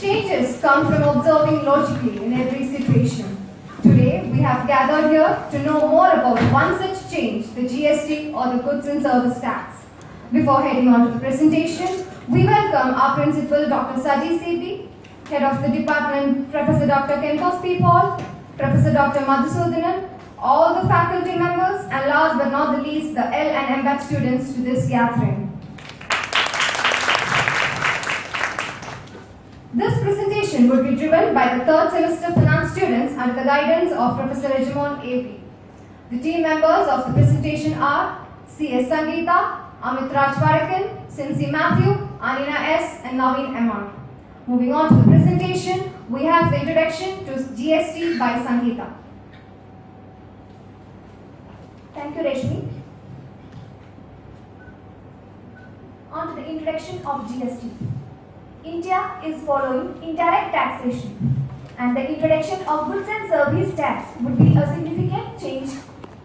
Changes come from observing logically in every situation. Today, we have gathered here to know more about one such change, the GST or the Goods and Service Tax. Before heading on to the presentation, we welcome our Principal Dr. Sree, Head of the Department Professor Dr. Kempos P. Paul, Professor Dr. Madhusudanan, all the faculty members, and last but not the least, the L and MBA students to this gathering. This presentation would be driven by the third semester finance students under the guidance of Professor Regimon A.P. The team members of the presentation are C.S. Sangeeta, Amit Raj Parakan, Cincy Matthew, Anina S. and Naveen M.R. Moving on to the presentation, we have the introduction to GST by Sangeeta. Thank you, Reshmi. On to the introduction of GST. India is following indirect taxation, and the introduction of goods and service tax would be a significant change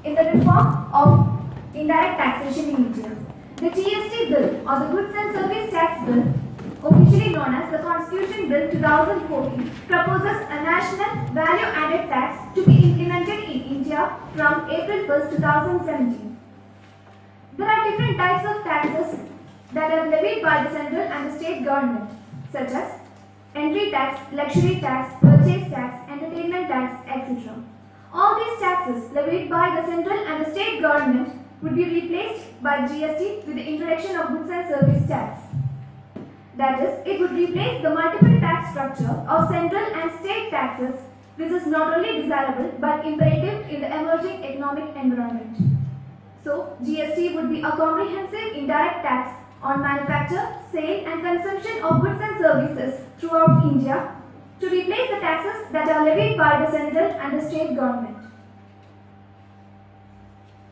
in the reform of indirect taxation in India. The GST bill, or the Goods and Service Tax Bill, officially known as the Constitution Bill 2014, proposes a national value-added tax to be implemented in India from April 1st, 2017. There are different types of taxes that are levied by the central and the state government, such as entry tax, luxury tax, purchase tax, entertainment tax, etc. All these taxes levied by the central and the state government would be replaced by GST with the introduction of goods and service tax. That is, it would replace the multiple tax structure of central and state taxes, which is not only desirable but imperative in the emerging economic environment. So, GST would be a comprehensive indirect tax on manufacture, sale and consumption of goods and services throughout India to replace the taxes that are levied by the central and the state government.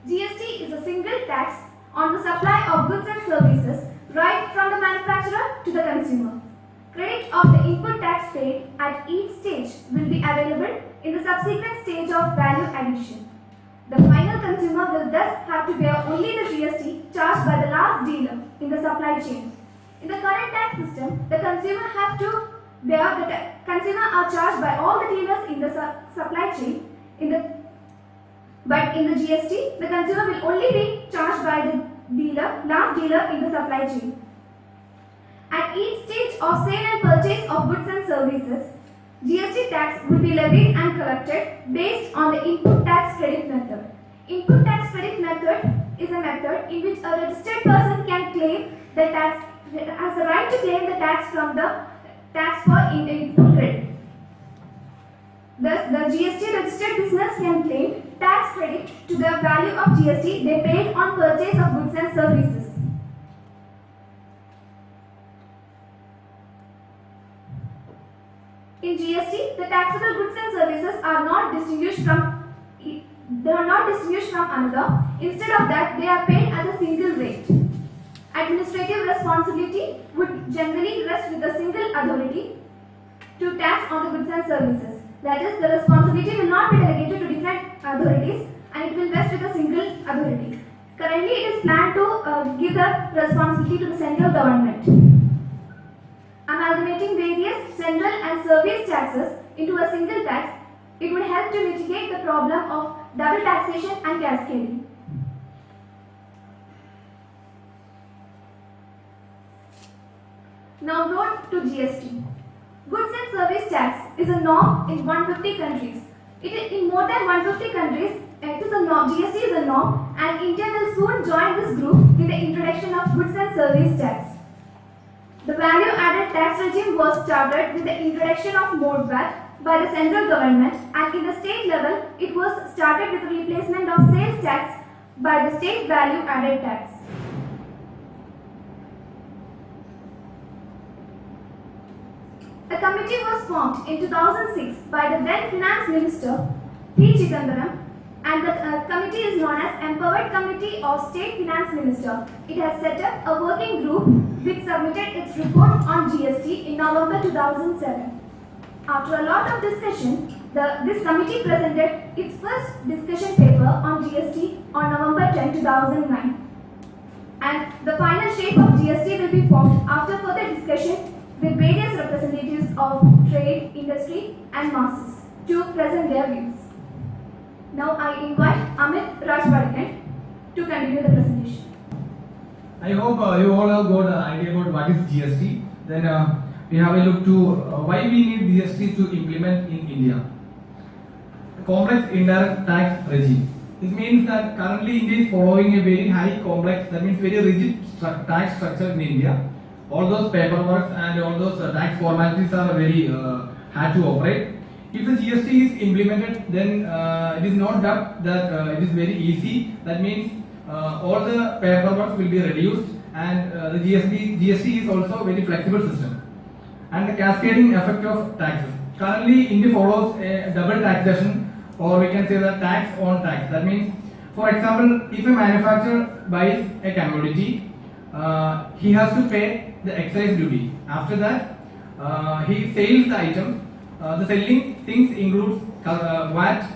GST is a single tax on the supply of goods and services right from the manufacturer to the consumer. Credit of the input tax paid at each stage will be available in the subsequent stage of value addition. The final consumer will thus have to bear only the GST charged by the last dealer in the supply chain. In the current tax system, the consumer are charged by all the dealers in the supply chain. But in the GST, the consumer will only be charged by the last dealer in the supply chain. At each stage of sale and purchase of goods and services, GST tax will be levied and collected based on the input tax credit method. Input tax credit method is a method in which a registered person can claim the tax, has the right to claim the tax from the tax for input credit. Thus, the GST registered business can claim tax credit to the value of GST they paid on purchase of goods and services. In GST, the taxable goods and services are not distinguished from another. Instead of that, they are paid as a single rate. Administrative responsibility would generally rest with a single authority to tax on the goods and services. That is, the responsibility will not be delegated to different authorities and it will rest with a single authority. Currently, it is planned to give the responsibility to the central government. Amalgamating various central and service taxes into a single tax, it would help to mitigate the problem of double taxation and cascading. Now, note to GST. Goods and service tax is a norm in 150 countries. In more than 150 countries, it is a norm. GST is a norm, and India will soon join this group with the introduction of goods and service tax. The value-added tax regime was started with the introduction of mode VAT by the central government, and in the state level, it was started with the replacement of sales tax by the state value-added tax. A committee was formed in 2006 by the then Finance Minister P. Chidambaram, and the committee is known as Empowered Committee of State Finance Minister. It has set up a working group which submitted its report on GST in November 2007. After a lot of discussion, this committee presented its first discussion paper on GST on November 10, 2009. And the final shape of GST will be formed after further discussion with various representatives of industry and masses to present their views. Now I invite Amit Rajbarikan to continue the presentation. I hope you all have got an idea about what is GST. Then we have a look to why we need GST to implement in India. The complex indirect tax regime. This means that currently India is following a very high complex, that means very rigid tax structure in India. All those paperwork and all those tax formalities are very hard to operate. If the GST is implemented, then it is not that it is very easy. That means all the paperwork will be reduced, and the GST is also a very flexible system. And the cascading effect of taxes. Currently, India follows a double taxation, or we can say that tax on tax. That means, for example, if a manufacturer buys a commodity, he has to pay the excise duty. After that, he sells the item. The selling things includes VAT.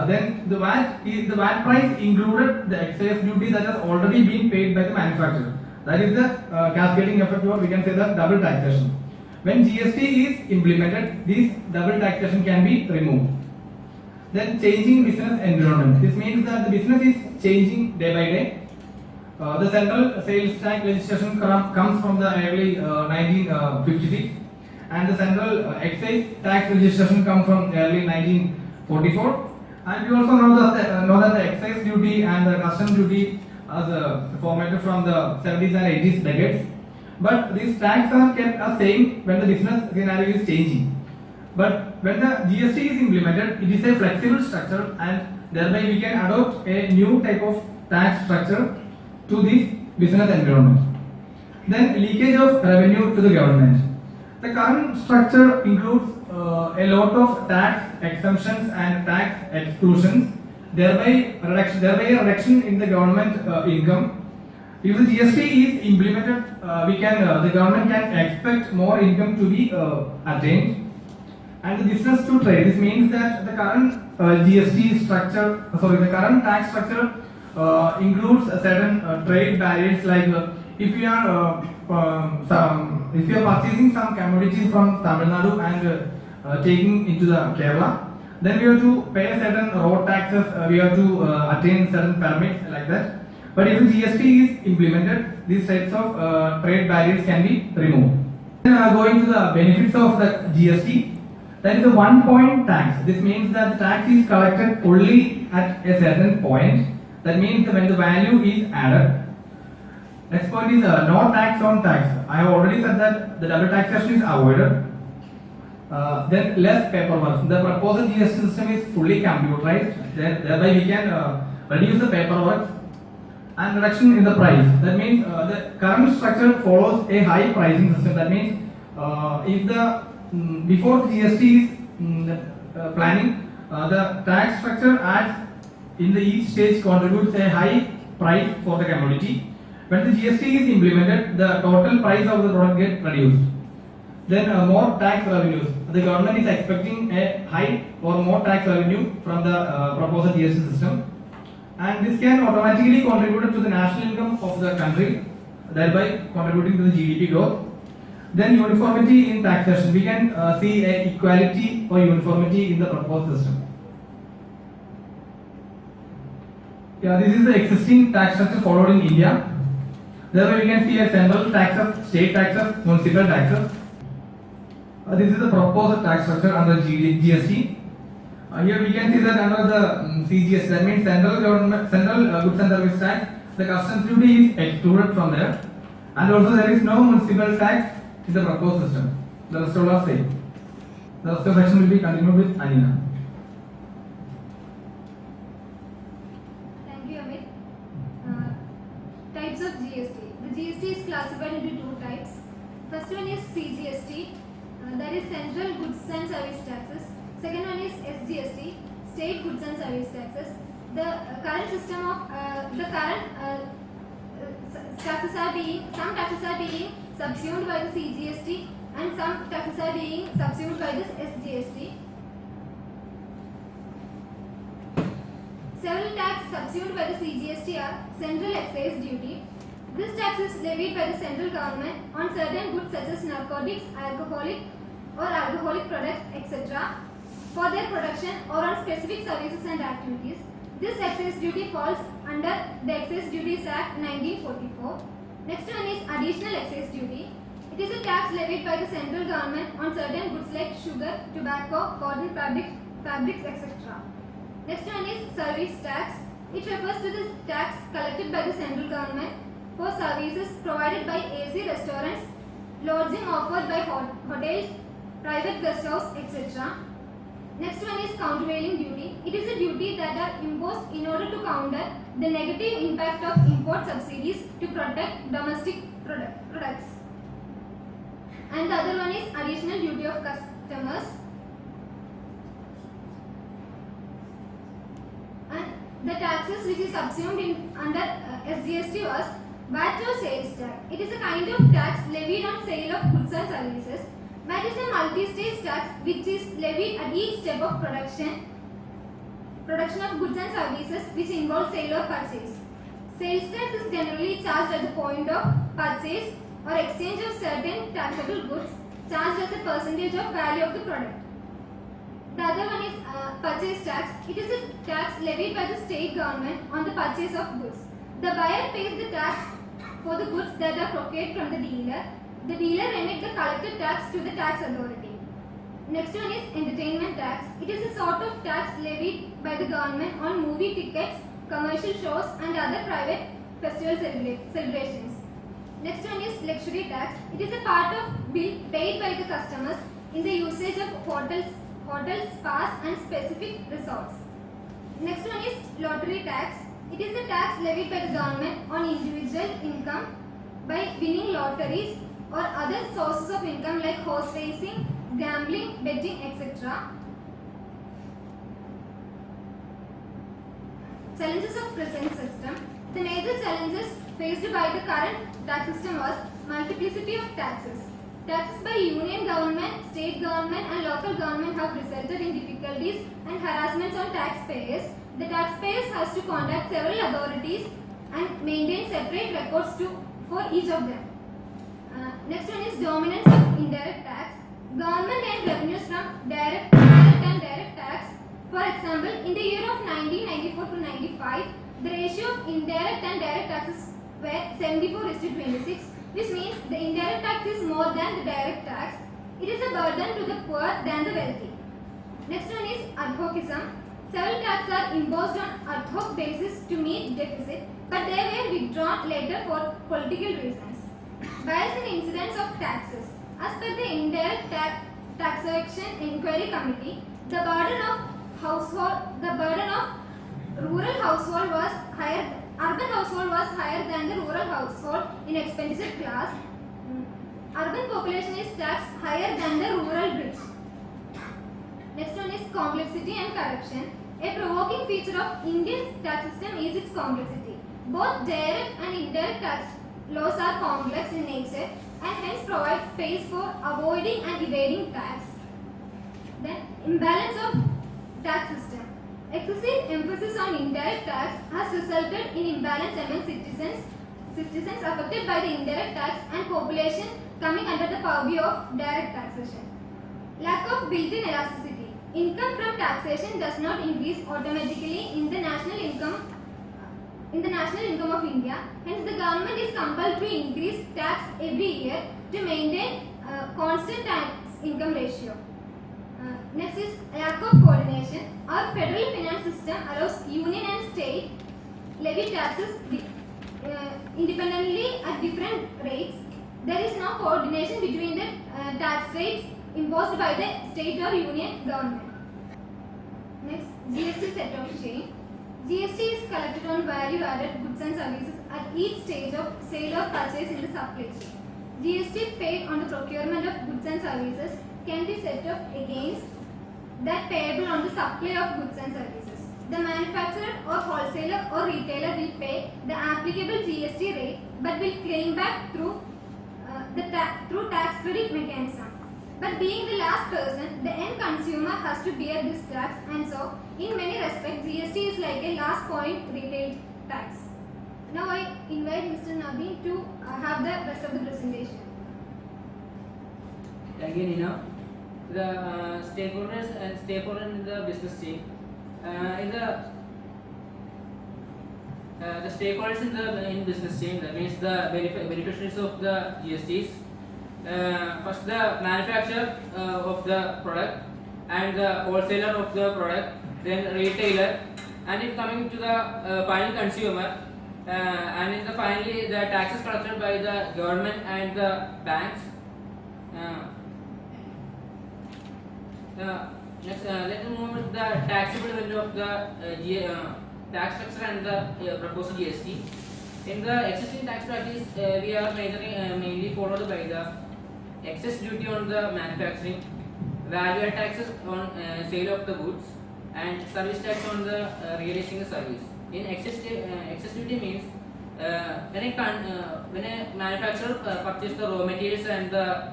Then the VAT price included the excise duty that has already been paid by the manufacturer. That is the cascading effect, or we can say that double taxation. When GST is implemented, this double taxation can be removed. Then changing business environment. This means that the business is changing day by day. The central sales tax legislation comes from the early 1956, and the central excise tax legislation comes from early 1944. And we also know that the excise duty and the custom duty are formatted from the 70s and 80s decades. But these taxes are kept as same when the business scenario is changing. But when the GST is implemented, it is a flexible structure, and thereby we can adopt a new type of tax structure to this business environment. Then leakage of revenue to the government. The current structure includes a lot of tax exemptions and tax exclusions, thereby a reduction in the government income. If the GST is implemented, the government can expect more income to be attained. And the business to trade. This means that the current the current tax structure includes certain trade barriers, like if you are purchasing some commodities from Tamil Nadu and taking into the Kerala, then we have to pay certain road taxes, we have to attain certain permits like that. But if the GST is implemented, these types of trade barriers can be removed. Then going to the benefits of the GST, that is a one-point tax. This means that the tax is collected only at a certain point. That means that when the value is added. Next point is no tax on tax. I have already said that the double taxation is avoided. Then less paperwork. The proposed GST system is fully computerized. Thereby we can reduce the paperwork and reduction in the price. That means the current structure follows a high pricing system. That means if the before the GST is planning, the tax structure adds in the each stage contributes a high price for the commodity. When the GST is implemented, the total price of the product gets reduced. Then more tax revenues. The government is expecting a high or more tax revenue from the proposed GST system, and this can automatically contribute to the national income of the country, thereby contributing to the GDP growth. Then uniformity in taxation. We can see a equality or uniformity in the proposed system. Yeah, this is the existing tax structure followed in India. Thereby we can see a central taxes, state taxes, municipal taxes. This is the proposed tax structure under GST. Here we can see that under the CGS, that means central goods and service tax, the customs duty is excluded from there, and also there is no municipal tax in the proposed system. The rest all are same. The rest of the section will be continued with Anina. Thank you, Amit. Types of GST. The GST is classified into two types. First one is CGST, that is Central Goods and Service Taxes. Second one is SGST, State Goods and Service Taxes. The current system of taxes are being subsumed by the CGST, and some taxes are being subsumed by this SGST. Several taxes subsumed by the CGST are Central Excise Duty. This tax is levied by the central government on certain goods such as narcotics, alcoholic, or alcoholic products, etc. for their production or on specific services and activities. This excise duty falls under the Excise Duties Act 1944. Next one is additional excise duty. It is a tax levied by the central government on certain goods like sugar, tobacco, cotton, fabrics, etc. Next one is service tax. It refers to the tax collected by the central government for services provided by AC restaurants, lodging offered by hotels, private guest house, etc. Next one is countervailing duty. It is a duty that are imposed in order to counter the negative impact of import subsidies to protect domestic products. And the other one is additional duty of customers. And the taxes which is subsumed under SGST was VAT or sales tax. It is a kind of tax levied on sale of goods and services. VAT is a multi-stage tax which is levied at each step of production of goods and services which involve sale or purchase. Sales tax is generally charged at the point of purchase or exchange of certain taxable goods charged as a percentage of value of the product. The other one is purchase tax. It is a tax levied by the state government on the purchase of goods. The buyer pays the tax for the goods that are procured from the dealer. The dealer remits the collected tax to the tax authority. Next one is entertainment tax. It is a sort of tax levied by the government on movie tickets, commercial shows and other private festival celebrations. Next one is luxury tax. It is a part of bill paid by the customers in the usage of hotels, spas and specific resorts. Next one is lottery tax. It is a tax levied by the government on individual income by winning lotteries or other sources of income like horse racing, gambling, betting, etc. Challenges of present system. The major challenges faced by the current tax system was multiplicity of taxes. Taxes by union government, state government and local government have resulted in difficulties and harassments on taxpayers. The taxpayers has to contact several authorities and maintain separate records for each of them. Next one is dominance of indirect tax. Government earned revenues from direct and direct tax. For example, in the year of 1994 to 95, the ratio of indirect and direct taxes were 74:26, which means the indirect tax is more than the direct tax. It is a burden to the poor than the wealthy. Next one is ad hocism. Several taxes are imposed on ad hoc basis to meet deficit, but they were withdrawn later for political reasons. Bias in incidence of taxes. As per the Indirect Taxation Inquiry Committee, the burden of rural household was higher. Urban household was higher than the rural household in expenditure class. Urban population is taxed higher than the rural rich. Next one is complexity and corruption. A provoking feature of Indian tax system is its complexity. Both direct and indirect tax laws are complex in nature and hence provide space for avoiding and evading tax. Then imbalance of tax system. Excessive emphasis on indirect tax has resulted in imbalance among citizens affected by the indirect tax and population coming under the purview of direct taxation. Lack of built-in elasticity. Income from taxation does not increase automatically in the national income of India. Hence, the government is compelled to increase tax every year to maintain constant tax income ratio. Next is lack of coordination. Our federal finance system allows union and state levy taxes independently at different rates. There is no coordination between the tax rates imposed by the state or union government. Next, GST set of chain. GST is collected on value-added goods and services at each stage of sale or purchase in the supply chain. GST paid on the procurement of goods and services can be set off against that payable on the supply of goods and services. The manufacturer or wholesaler or retailer will pay the applicable GST rate but will claim back through tax credit mechanism. But being the last person, the end consumer has to bear this tax, and so in many respects GST is like a last point retail tax. Now I invite Mr. Nabeen to have the rest of the presentation. Thank you, Nina. the stakeholders in the business chain. The stakeholders in business chain, that means the beneficiaries of the GSTs. First, the manufacturer of the product, and the wholesaler of the product, then retailer, and if coming to the final consumer, and in the finally the taxes collected by the government and the banks. Next, let us move with the taxable value of the tax structure and the proposed GST. In the existing tax practice, we are mainly followed by the excess duty on the manufacturing, value add taxes on sale of the goods, and service tax on the realizing the service. In excess duty means when a manufacturer purchases the raw materials and the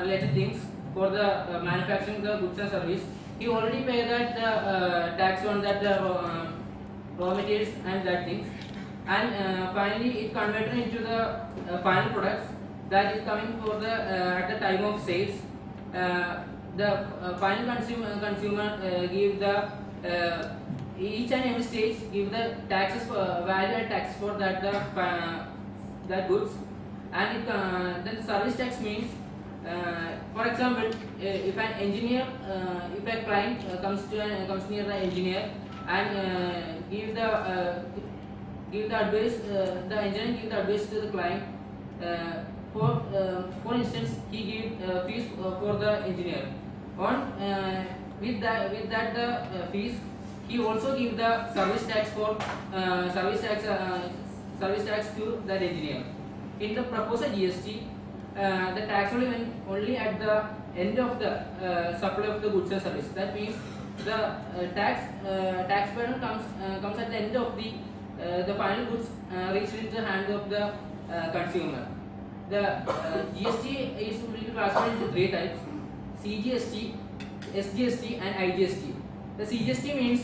related things for the manufacturing the goods and service, he already paid that tax on that raw materials and that things, and finally it converted into the final products that is coming for the at the time of sales. The final consumer give the each and every stage give the taxes for value and taxes for that goods, and it, then the service tax means, for example, if an engineer, if a client comes near the engineer and give the advice, the engineer give the advice to the client. For instance, he give fees for the engineer. On with that fees, he also give the service tax for service tax to that engineer. In the proposed GST, the tax only at the end of the supply of the goods and service. That means the tax burden comes at the end of the final goods reached in the hand of the consumer. The GST is will be classified into three types: CGST, SGST, and IGST. The CGST means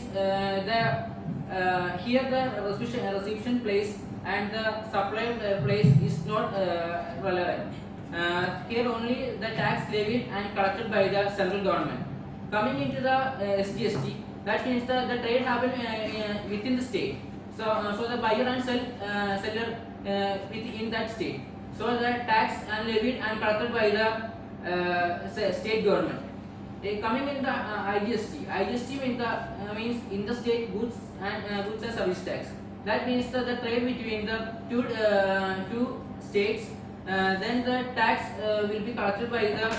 here the reception place and the supply place is not relevant. Here only the tax levied and collected by the central government. Coming into the SGST, that means the trade happen within the state. So the buyer and seller within that state. So the tax and levied and collected by the state government. Coming in the IGST means interstate goods and service tax. That means the trade between the two states. Then the tax will be collected by the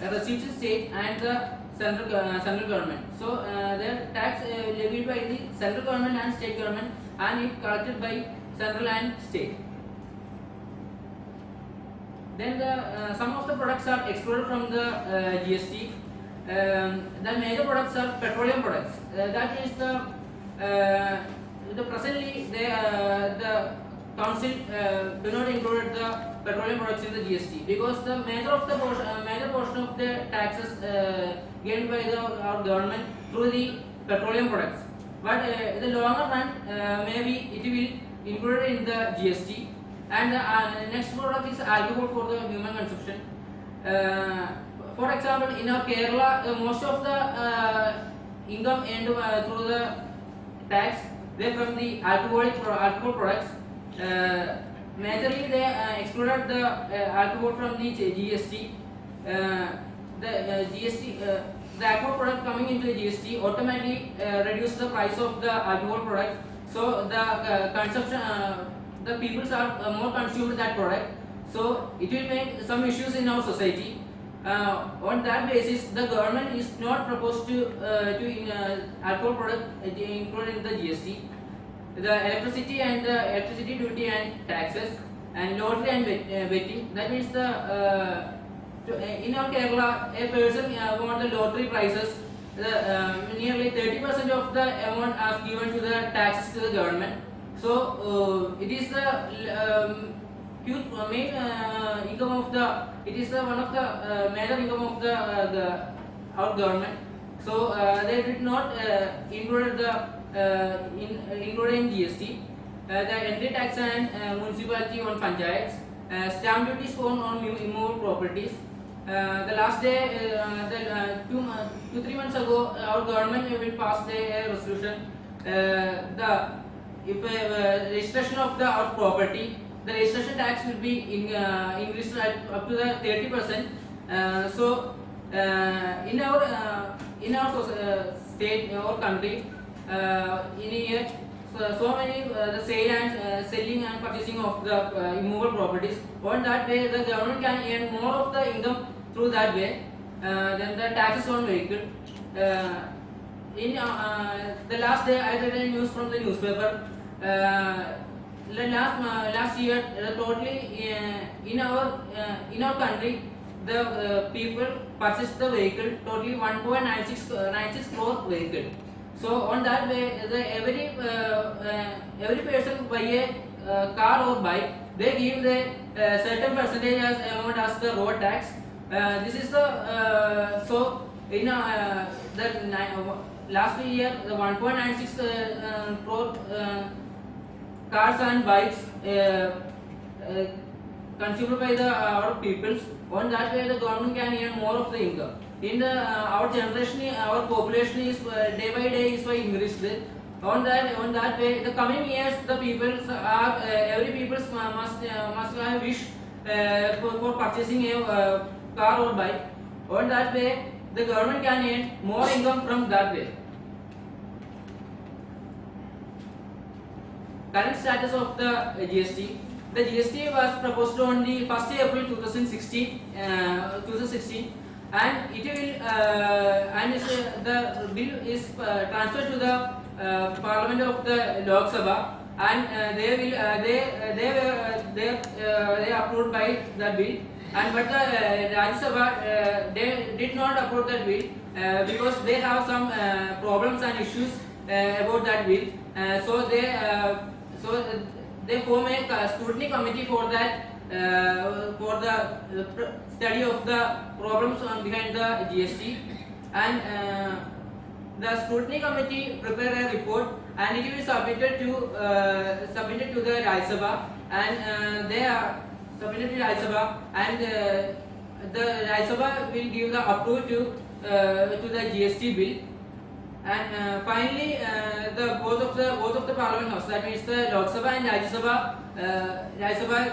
receiving state and the central government. So the tax levied by the central government and state government, and it collected by central and state. Then some of the products are excluded from the GST. The major products are petroleum products. That means the presently the council do not include the petroleum products in the GST because the major portion of the taxes gained by our government through the petroleum products. But in the longer run, maybe it will include in the GST. And the next product is alcohol for the human consumption. For example, in our Kerala, most of the income earned through the tax, they from the alcohol products. Majorly, they excluded the alcohol from the GST. The alcohol product coming into the GST automatically reduce the price of the alcohol products. So the consumption, the peoples are more consumed that product. So it will make some issues in our society. On that basis, the government is not proposed to alcohol product included in the GST. The electricity duty and taxes, and lottery and betting. That means in our Kerala, a person won the lottery prizes. Nearly 30% of the amount are given to the taxes to the government. So it is the huge main income of the. It is one of the major income of our government. So they did not include including GST, the entry tax and municipality on panchayats, stamp duties on immovable properties, The last day, 2-3 months ago, our government will pass the resolution. If registration of our property, the registration tax will be increased up to the 30%. In our state or country, in a year, so many the selling and purchasing of the immovable properties. On that way, the government can earn more of the income through that way than the taxes on vehicle. In the last day, I read a news from the newspaper. Last year, totally in our country, the people purchased the vehicle totally 1.96 crore vehicle. So on that way, every person buy a car or bike, they give the certain percentage as amount as the road tax. This is the so in the last year the 1.96 crore cars and bikes consumed by our peoples. On that way, the government can earn more of the income. In the our generation, our population is day by day is increased. On that way, the coming years, the people are every people must have wish for purchasing a car or bike. On that way, the government can earn more income from that way. Current status of the GST. The GST was proposed on the 1st April 2016, and it will the bill is transferred to the Parliament of the Lok Sabha, and they approved by the bill. And but the Rajya Sabha they did not approve that bill because they have some problems and issues about that bill. So they form a scrutiny committee for that, for the study of the problems behind the GST, and the scrutiny committee prepare a report, and it will be submitted to the Rajya Sabha, and they are submitted to Rajya Sabha, and the Rajya Sabha will give the approval to the GST bill. And finally, the both of the parliament house, that means the Lok Sabha and Rajya Sabha,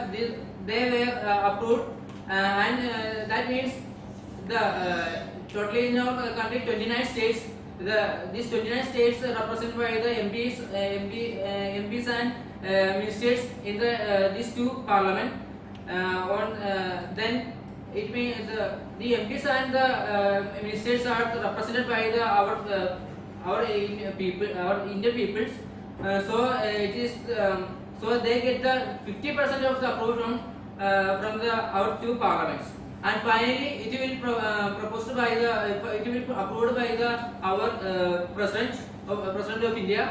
they were approved, and that means the totally in our country 29 states. These 29 states are represented by the MPs and ministers in these two parliament. Then it means the MPs and the ministers are represented by our Indian peoples. It is so they get the 50% of the approval from our two parliaments. And finally, it will proposed by it will be approved by our president of India.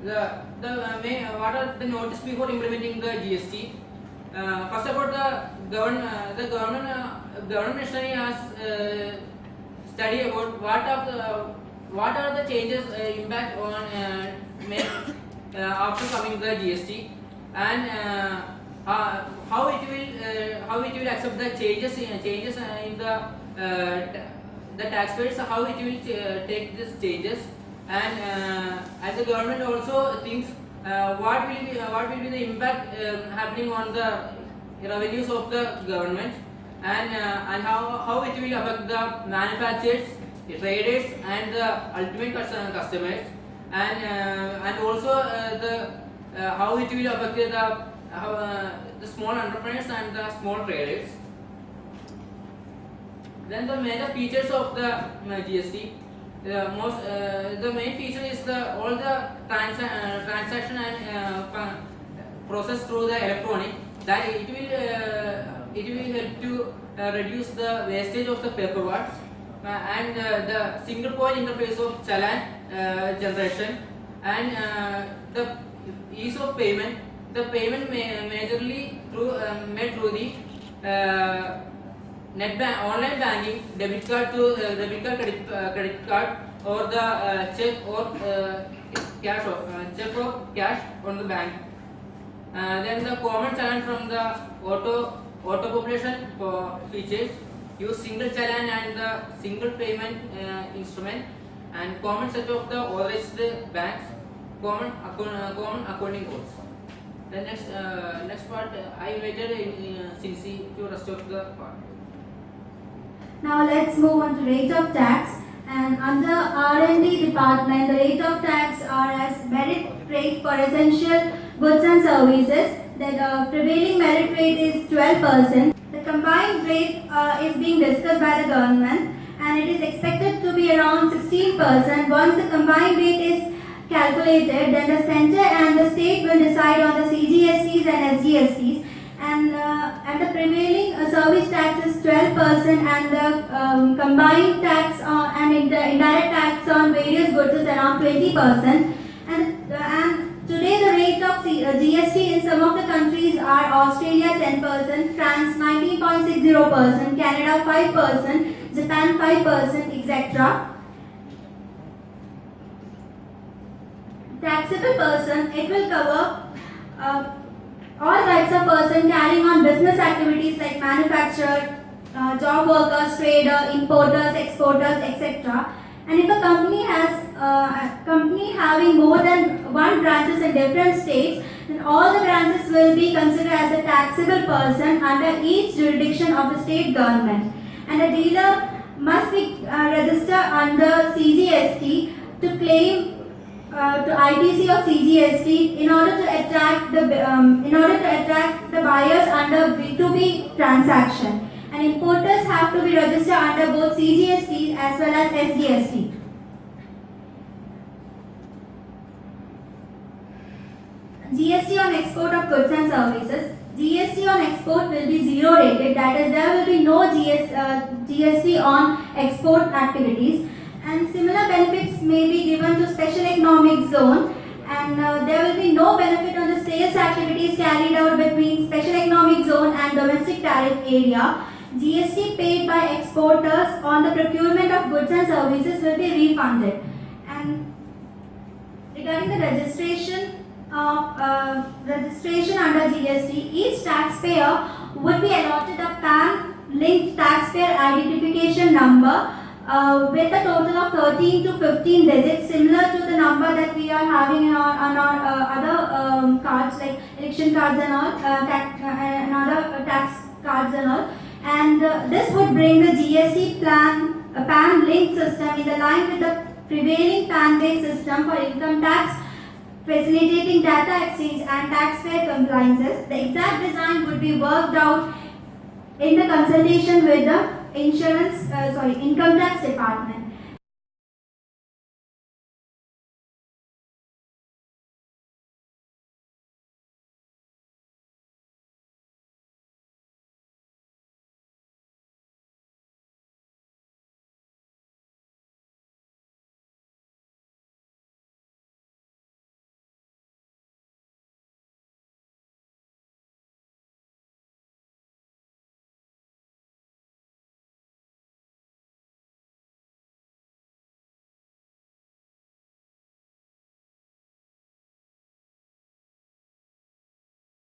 What are the notice before implementing the GST? First about the government missionary has study about what are the changes impact on made after coming the GST, and how it will accept the changes in the taxpayers, how it will take these changes, and the government also thinks what will be the impact happening on the revenues of the government, and how it will affect the manufacturers, the traders, and the ultimate customers, and also how it will affect the small entrepreneurs and the small traders. Then the major features of the GST. The main feature is all the transaction and process through the electronic. That it will help to reduce the wastage of the paperwork, and the single point interface of challan generation, and the ease of payment. The payment majorly made through the online banking, debit card, credit card, or the check or cash on the bank. Then the common challan from the auto population for features use single challan and the single payment instrument, and common set of the authorized banks, common accounting codes. The next part I invited Sree to rest of the part. Now let's move on to rate of tax. And under R&D department, the rate of tax are as merit rate for essential goods and services. The prevailing merit rate is 12%. The combined rate is being discussed by the government, and it is expected to be around 16%. Once the combined rate is calculated, then the center and the state will decide on the CGSTs and SGSTs. And the prevailing service tax is 12%, and the combined tax and indirect tax on various goods is around 20%. And today the rate of GST in some of the countries are Australia 10%, France 19.60%, Canada 5%, Japan 5%, etc. Taxable person, it will cover all types of person carrying on business activities like manufacturer, job workers, trader, importers, exporters, etc. And if a company has having more than one branches in different states, then all the branches will be considered as a taxable person under each jurisdiction of the state government. And a dealer must be registered under CGST to claim to ITC of CGST in order to attract the buyers under B2B transaction. And importers have to be registered under both CGST as well as SGST. GST on export of goods and services. GST on export will be zero rated, that is, there will be no GST on export activities. And similar benefits may be given to special economic zone, and there will be no benefit on the sales activities carried out between special economic zone and domestic tariff area. GST paid by exporters on the procurement of goods and services will be refunded. And regarding the registration under GST, each taxpayer would be allotted a PAN-linked taxpayer identification number with a total of 13 to 15 digits, similar to the number that we are having on our other cards like election cards and all, and other tax cards and all. And this would bring the GST PAN linked system in the line with the prevailing PAN-based system for income tax, facilitating data exchange and taxpayer compliances. The exact design would be worked out in the consultation with the income tax department.